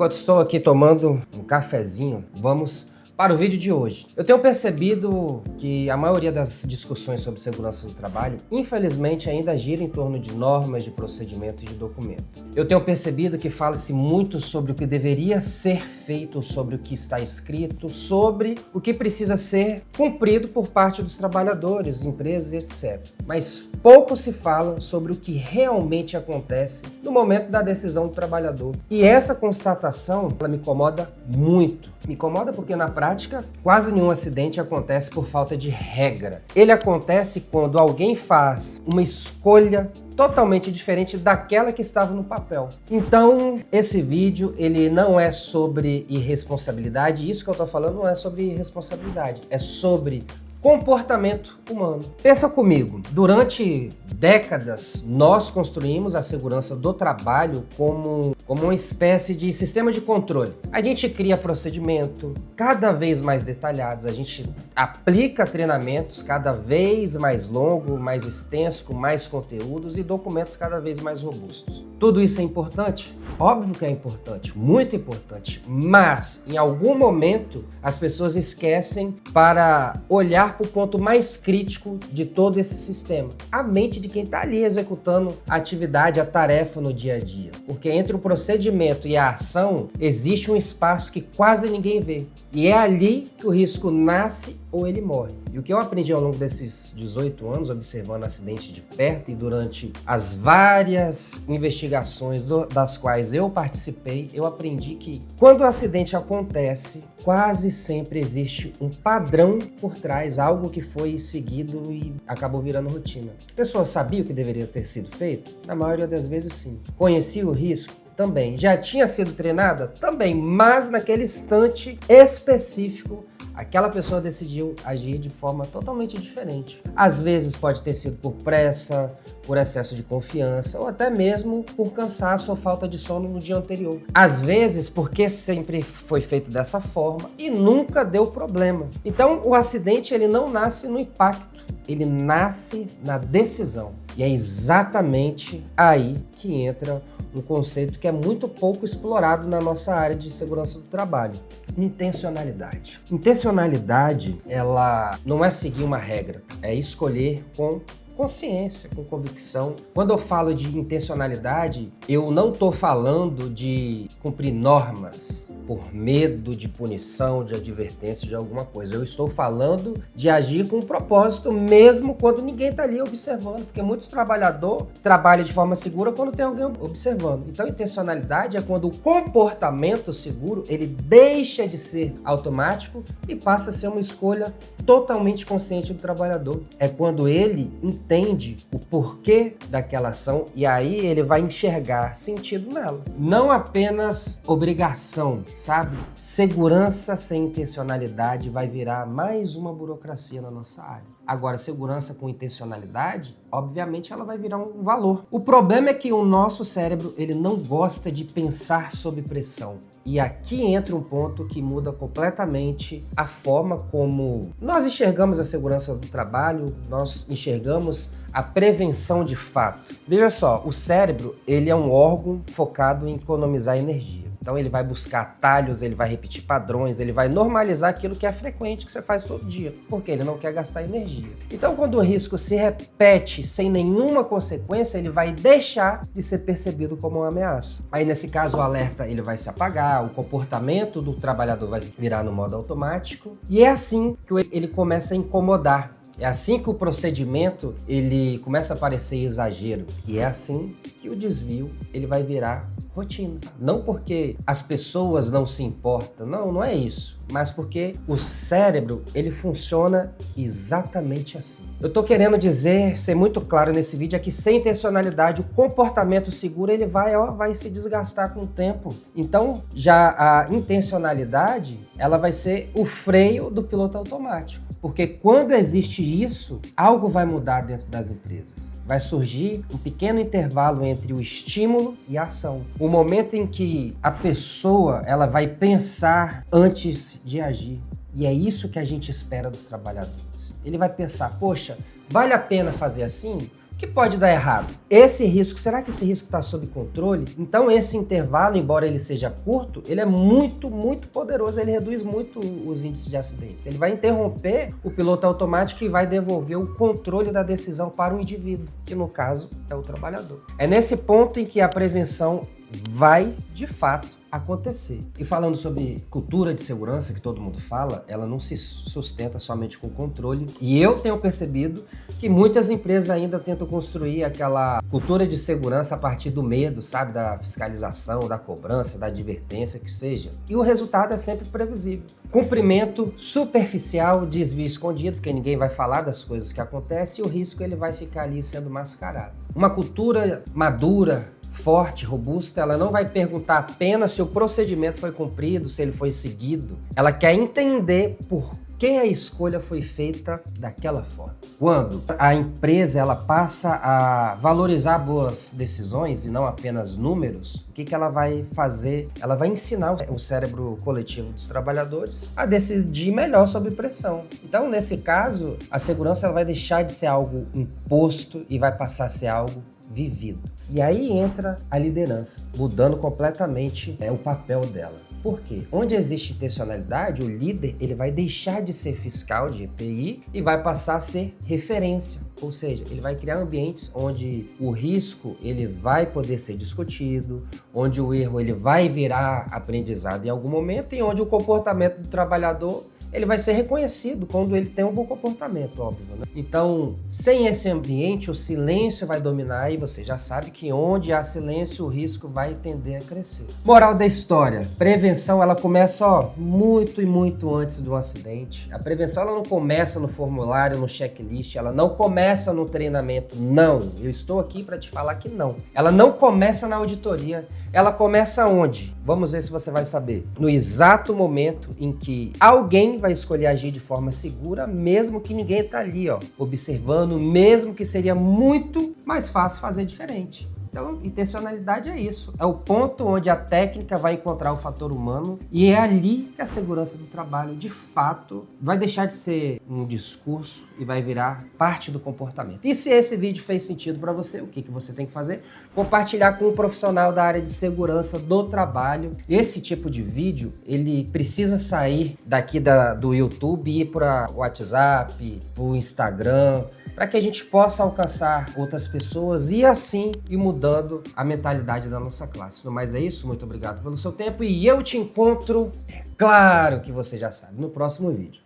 enquanto estou aqui tomando um cafezinho, vamos para o vídeo de hoje. Eu tenho percebido que a maioria das discussões sobre segurança do trabalho, infelizmente, ainda gira em torno de normas, de procedimento e de documento. Eu tenho percebido que fala-se muito sobre o que deveria ser feito, sobre o que está escrito, sobre o que precisa ser cumprido por parte dos trabalhadores, empresas, etc. Mas pouco se fala sobre o que realmente acontece no momento da decisão do trabalhador. E essa constatação, ela me incomoda muito. Me incomoda porque, na prática, quase nenhum acidente acontece por falta de regra. Ele acontece quando alguém faz uma escolha totalmente diferente daquela que estava no papel. Então, esse vídeo, ele não é sobre irresponsabilidade. Isso que eu estou falando não é sobre irresponsabilidade, é sobre comportamento humano. Pensa comigo, durante décadas nós construímos a segurança do trabalho como uma espécie de sistema de controle. A gente cria procedimento cada vez mais detalhados, a gente aplica treinamentos cada vez mais longos, mais extensos, com mais conteúdos e documentos cada vez mais robustos. Tudo isso é importante? Óbvio que é importante, muito importante, mas em algum momento as pessoas esquecem para olhar para o ponto mais crítico de todo esse sistema, a mente de quem está ali executando a atividade, a tarefa no dia a dia. Porque entre o procedimento e a ação existe um espaço que quase ninguém vê. E é ali que o risco nasce ou ele morre. E o que eu aprendi ao longo desses 18 anos, observando acidentes de perto e durante as várias investigações das quais eu participei, eu aprendi que quando o acidente acontece, quase sempre existe um padrão por trás, algo que foi seguido e acabou virando rotina. A pessoa sabia o que deveria ter sido feito? Na maioria das vezes, sim. Conhecia o risco? Também. Já tinha sido treinada? Também. Mas naquele instante específico, aquela pessoa decidiu agir de forma totalmente diferente. Às vezes pode ter sido por pressa, por excesso de confiança ou até mesmo por cansaço ou falta de sono no dia anterior. Às vezes porque sempre foi feito dessa forma e nunca deu problema. Então o acidente ele não nasce no impacto, ele nasce na decisão. E é exatamente aí que entra um conceito que é muito pouco explorado na nossa área de segurança do trabalho. Intencionalidade. Intencionalidade, ela não é seguir uma regra, é escolher com consciência, com convicção. Quando eu falo de intencionalidade, eu não estou falando de cumprir normas por medo de punição, de advertência de alguma coisa. Eu estou falando de agir com um propósito mesmo quando ninguém está ali observando, porque muito trabalhador trabalha de forma segura quando tem alguém observando. Então, intencionalidade é quando o comportamento seguro ele deixa de ser automático e passa a ser uma escolha totalmente consciente do trabalhador. É quando ele entende o porquê daquela ação e aí ele vai enxergar sentido nela. Não apenas obrigação, sabe? Segurança sem intencionalidade vai virar mais uma burocracia na nossa área. Agora, segurança com intencionalidade, obviamente ela vai virar um valor. O problema é que o nosso cérebro ele não gosta de pensar sob pressão. E aqui entra um ponto que muda completamente a forma como nós enxergamos a segurança do trabalho, nós enxergamos a prevenção de fato. Veja só, o cérebro ele é um órgão focado em economizar energia. Então ele vai buscar atalhos, ele vai repetir padrões, ele vai normalizar aquilo que é frequente, que você faz todo dia, porque ele não quer gastar energia. Então quando o risco se repete sem nenhuma consequência, ele vai deixar de ser percebido como uma ameaça. Aí nesse caso o alerta ele vai se apagar, o comportamento do trabalhador vai virar no modo automático e é assim que ele começa a incomodar. É assim que o procedimento ele começa a parecer exagero e é assim que o desvio ele vai virar rotina. Não porque as pessoas não se importam, não é isso, mas porque o cérebro ele funciona exatamente assim. Eu tô querendo dizer, ser muito claro nesse vídeo, é que sem intencionalidade o comportamento seguro ele vai se desgastar com o tempo. Então já a intencionalidade ela vai ser o freio do piloto automático. Porque quando existe isso, algo vai mudar dentro das empresas. Vai surgir um pequeno intervalo entre o estímulo e a ação. O momento em que a pessoa ela vai pensar antes de agir. E é isso que a gente espera dos trabalhadores. Ele vai pensar, poxa, vale a pena fazer assim? O que pode dar errado? Esse risco, será que esse risco está sob controle? Então esse intervalo, embora ele seja curto, ele é muito, muito poderoso, ele reduz muito os índices de acidentes. Ele vai interromper o piloto automático e vai devolver o controle da decisão para o indivíduo, que no caso é o trabalhador. É nesse ponto em que a prevenção vai, de fato, acontecer. E falando sobre cultura de segurança, que todo mundo fala, ela não se sustenta somente com controle. E eu tenho percebido que muitas empresas ainda tentam construir aquela cultura de segurança a partir do medo, sabe? Da fiscalização, da cobrança, da advertência, que seja. E o resultado é sempre previsível. Cumprimento superficial, desvio escondido, porque ninguém vai falar das coisas que acontecem e o risco ele vai ficar ali sendo mascarado. Uma cultura madura, forte, robusta, ela não vai perguntar apenas se o procedimento foi cumprido, se ele foi seguido. Ela quer entender por que a escolha foi feita daquela forma. Quando a empresa ela passa a valorizar boas decisões e não apenas números, o que ela vai fazer? Ela vai ensinar o cérebro coletivo dos trabalhadores a decidir melhor sob pressão. Então, nesse caso, a segurança ela vai deixar de ser algo imposto e vai passar a ser algo vivido. E aí entra a liderança, mudando completamente o papel dela. Por quê? Onde existe intencionalidade, o líder ele vai deixar de ser fiscal de EPI e vai passar a ser referência. Ou seja, ele vai criar ambientes onde o risco ele vai poder ser discutido, onde o erro ele vai virar aprendizado em algum momento e onde o comportamento do trabalhador ele vai ser reconhecido quando ele tem um bom comportamento, óbvio, né? Então, sem esse ambiente, o silêncio vai dominar e você já sabe que onde há silêncio, o risco vai tender a crescer. Moral da história, prevenção ela começa muito e muito antes do acidente. A prevenção ela não começa no formulário, no checklist, ela não começa no treinamento, não. Eu estou aqui para te falar que não. Ela não começa na auditoria, ela começa onde? Vamos ver se você vai saber. No exato momento em que alguém vai escolher agir de forma segura, mesmo que ninguém está ali, observando, mesmo que seria muito mais fácil fazer diferente. Então, intencionalidade é isso. É o ponto onde a técnica vai encontrar o fator humano e é ali que a segurança do trabalho, de fato, vai deixar de ser um discurso e vai virar parte do comportamento. E se esse vídeo fez sentido para você, o que você tem que fazer? Compartilhar com um profissional da área de segurança do trabalho. Esse tipo de vídeo, ele precisa sair daqui do YouTube e ir para o WhatsApp, para o Instagram, para que a gente possa alcançar outras pessoas e assim ir mudando a mentalidade da nossa classe. No mais é isso, muito obrigado pelo seu tempo e eu te encontro, claro que você já sabe, no próximo vídeo.